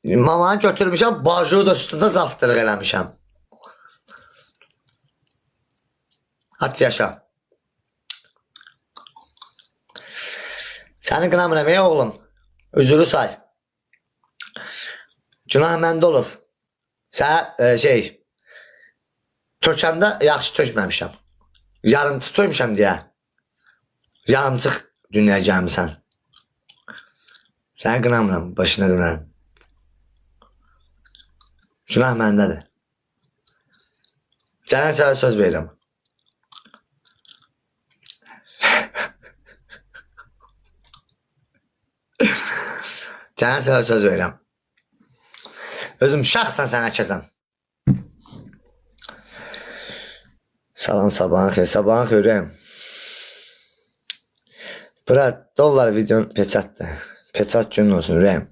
Mamanı götürmüşəm, bajı da üstündə zaftırıq eləmişəm. At yaşa. Səni qınamıram ey oğlum. Üzürü say. Günah məndə olub. Sən Türkəndə yaxşı tökməmişəm. Yarımçı tökmüşəm deyə. Yarımçıq dünyaya gəlmişsən. Səni qınamıram, başına dönərəm. Günah məndədir. Cənə sənə söz verirəm. Cənə sənə söz verirəm. Özüm şəxsən sənə əkəcəm. Salam, sabahın xeyir. Sabahın xeyirəm. Bura dollar videonun peçatdır. Peçat günün olsun ürəyim.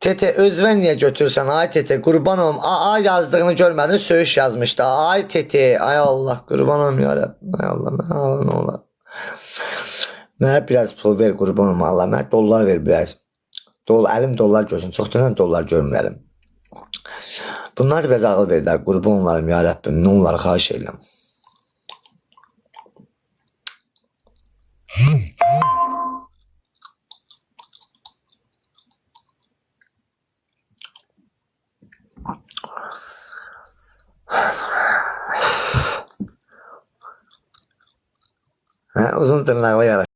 Tete özvən niyə götürürsən? Ay Tete qurban olum. Ay yazdığını görmədin, söyüş yazmışdı. Ay Tete, ay Allah qurban olum yarabbim. Ay Allah, mən nə olar. Mənə biraz pul ver qurban olum Allah. Mənə dollar ver biraz. Əlim dollar görsün. Çox dönən dollar görmürəm. Bunlar da biraz ağıl verirlər. Qurban onlarım yarabbim. Nə onları xahiş edirəm. Uzun tırnağı yaraşır.